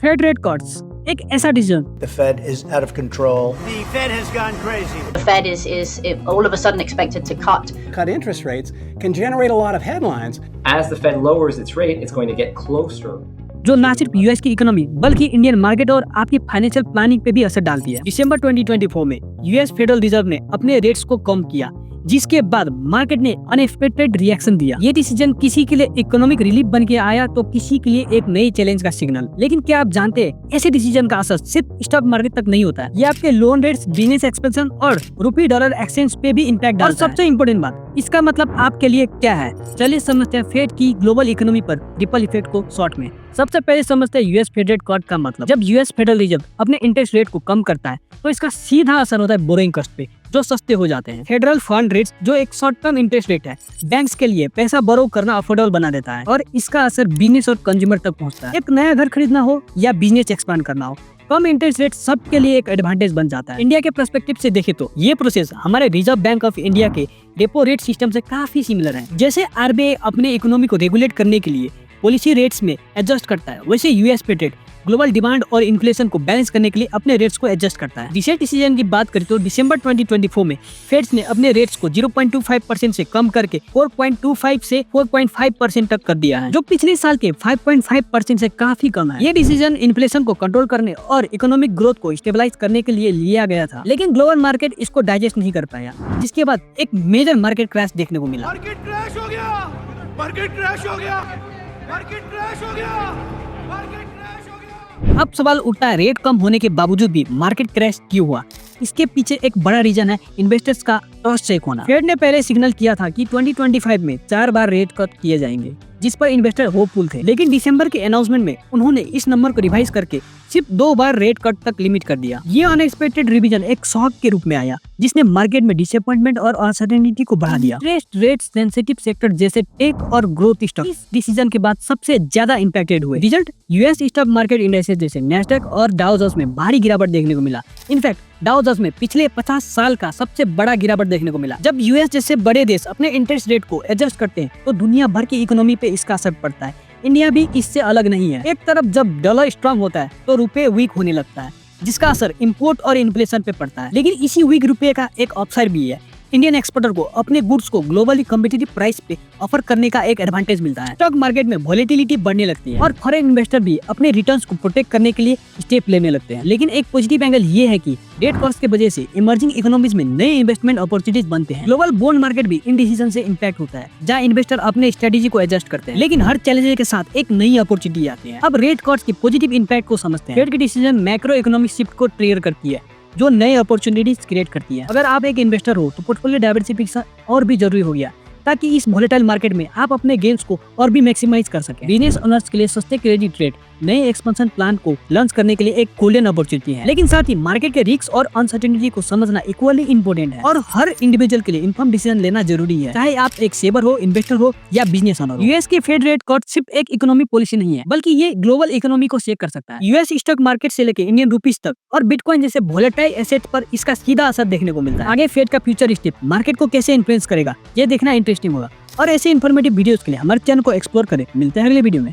Fed rate cuts एक ऐसा decision The Fed is out of control. The Fed has gone crazy. The Fed is all of a sudden expected to cut interest rates can generate a lot of headlines. As the Fed lowers its rate, it's going to get closer. जो ना सिर्फ US की economy बल्कि Indian market और आपकी financial planning पे भी असर डालती है। दिसंबर 2024 में यूएस फेडरल रिजर्व ने अपने रेट्स को कम किया, जिसके बाद मार्केट ने अनएक्सपेक्टेड रिएक्शन दिया। ये डिसीजन किसी के लिए इकोनॉमिक रिलीफ बन के आया तो किसी के लिए एक नई चैलेंज का सिग्नल। लेकिन क्या आप जानते हैं ऐसे डिसीजन का असर सिर्फ स्टॉक मार्केट तक नहीं होता है, ये आपके लोन रेट्स, बिजनेस एक्सपेंशन और रुपी डॉलर एक्सचेंज पे भी इम्पैक्ट डालता है। और सबसे इम्पोर्टेंट बात, इसका मतलब आपके लिए क्या है। चलिए समझते हैं फेड की ग्लोबल इकोनॉमी पर रिपल इफेक्ट को शॉर्ट में। सबसे पहले समझते हैं यूएस फेड रेट कट का मतलब। जब यूएस फेडरल रिजर्व अपने इंटरेस्ट रेट को कम करता है तो इसका सीधा असर होता है बोरोइंग कॉस्ट पे, जो सस्ते हो जाते हैं। फेडरल फंड रेट्स जो एक शॉर्ट टर्म इंटरेस्ट रेट है, बैंक्स के लिए पैसा बोरो करना अफोर्डेबल बना देता है और इसका असर बिजनेस और कंज्यूमर तक पहुंचता है। एक नया घर खरीदना हो या बिजनेस एक्सपांड करना हो, कम इंटरेस्ट रेट सबके लिए एक एडवांटेज बन जाता है। इंडिया के पर्सपेक्टिव से देखें तो ये प्रोसेस हमारे रिजर्व बैंक ऑफ इंडिया के रेपो रेट सिस्टम से काफी सिमिलर है। जैसे आरबीआई अपने इकोनॉमी को रेगुलेट करने के लिए पॉलिसी रेट्स में एडजस्ट करता है, वैसे US Fed rate global demand और इन्फ्लेशन को बैलेंस करने के लिए अपने रेट्स को एडजस्ट करता है। रिसेंट डिसीजन की बात करें तो दिसंबर 2024 में फेड्स ने अपने रेट्स को 0.25% से कम करके 4.25 से 4.5% तक कर दिया है, जो पिछले साल के 5.5% से काफी कम है। ये डिसीजन इन्फ्लेशन को कंट्रोल करने और इकोनॉमिक ग्रोथ को स्टेबलाइज करने के लिए लिया गया था, लेकिन ग्लोबल मार्केट इसको डाइजेस्ट नहीं कर पाया, जिसके बाद एक मेजर मार्केट क्रैश देखने को मिला। मार्केट क्रैश हो गया, मार्केट क्रैश हो गया, मार्केट क्रैश हो गया, मार्केट क्रैश हो गया। अब सवाल उठता है रेट कम होने के बावजूद भी मार्केट क्रैश क्यों हुआ। इसके पीछे एक बड़ा रीजन है इन्वेस्टर्स का ट्रस्ट चेक होना। फेड ने पहले सिग्नल किया था कि 2025 में 4 बार रेट कट किए जाएंगे, जिस पर इन्वेस्टर होपफुल थे, लेकिन दिसंबर के अनाउंसमेंट में उन्होंने इस नंबर को रिवाइज करके सिर्फ 2 बार रेट कट तक लिमिट कर दिया। ये अनएक्सपेक्टेड रिवीजन एक शॉक के रूप में आया, जिसने मार्केट में डिसअपॉइंटमेंट और अनसर्टेनिटी को बढ़ा दिया। इंटरेस्ट रेट सेंसिटिव सेक्टर जैसे टेक और ग्रोथ स्टॉक इस डिसीजन के बाद सबसे ज्यादा इंपैक्टेड हुए। Result, US stock market indexes जैसे नैस्डैक और डाउ जोन्स में भारी गिरावट देखने को मिला। इनफैक्ट डाउ जोन्स में पिछले 50 साल का सबसे बड़ा गिरावट देखने को मिला। जब यूएस जैसे बड़े देश अपने इंटरेस्ट रेट को एडजस्ट करते हैं तो दुनिया भर की इकोनॉमी पे इसका असर पड़ता है। इंडिया भी इससे अलग नहीं है। एक तरफ जब डॉलर स्ट्रांग होता है तो रुपए वीक होने लगता है, जिसका असर इंपोर्ट और इन्फ्लेशन पे पड़ता है। लेकिन इसी वीक रुपए का एक अपसाइड भी है। इंडियन एक्सपोर्टर को अपने गुड्स को ग्लोबली कम्पिटिटिव प्राइस पे ऑफर करने का एक एडवांटेज मिलता है। स्टॉक मार्केट में वॉलेटिलिटी बढ़ने लगती है और फॉरेन इन्वेस्टर भी अपने रिटर्न्स को प्रोटेक्ट करने के लिए स्टेप लेने लगते हैं। लेकिन एक पॉजिटिव एंगल ये है कि रेट कट्स के वजह से इमर्जिंग इकोनॉमीज में नए इन्वेस्टमेंट अपॉर्चुनिटीज बनते हैं। ग्लोबल बॉन्ड मार्केट भी इन डिसीजन से इम्पैक्ट होता है, जहाँ इन्वेस्टर अपने स्ट्रेटेजी को एडजस्ट करते हैं। लेकिन हर चैलेंज के साथ एक नई अपॉर्चुनिटी आती है। अब रेट कट्स के पॉजिटिव इम्पैक्ट को समझते हैं। फेड की डिसीजन मैक्रो इकोनॉमिक शिफ्ट को ट्रिगर करती है, जो नए अपॉर्चुनिटीज क्रिएट करती है। अगर आप एक इन्वेस्टर हो तो पोर्टफोलियो डाइवर्सिफिकेशन और भी जरूरी हो गया, ताकि इस वोलेटाइल मार्केट में आप अपने गेन्स को और भी मैक्सिमाइज कर सकें। बिजनेस ओनर्स के लिए सस्ते क्रेडिट रेट नए एक्सपेंशन प्लान को लॉन्च करने के लिए एक गोल्डन अपॉर्चुनिटी है। लेकिन साथ ही मार्केट के रिस्क और अनसर्टेनिटी को समझना इक्वली इंपॉर्टेंट है और हर इंडिविजुअल के लिए इन्फॉर्म डिसीजन लेना जरूरी है, चाहे आप एक सेवर हो, इन्वेस्टर हो या बिजनेस ओनर हो। यूएस के फेड रेट कट सिर्फ एक इकोनॉमिक पॉलिसी नहीं है, बल्कि ये ग्लोबल इकोनॉमी को शेक कर सकता है। यूएस स्टॉक मार्केट से लेकर इंडियन रुपीज तक और बिटकॉइन जैसे वोलेटाइल एसेट पर इसका सीधा असर देखने को मिलता है। आगे फेड का फ्यूचर स्टेप मार्केट को कैसे इन्फ्लुएंस करेगा, ये देखना इंटरेस्टिंग होगा। और ऐसे इन्फॉर्मेटिव वीडियोस के लिए हमारे चैनल को एक्सप्लोर करें। मिलते हैं अगले वीडियो में।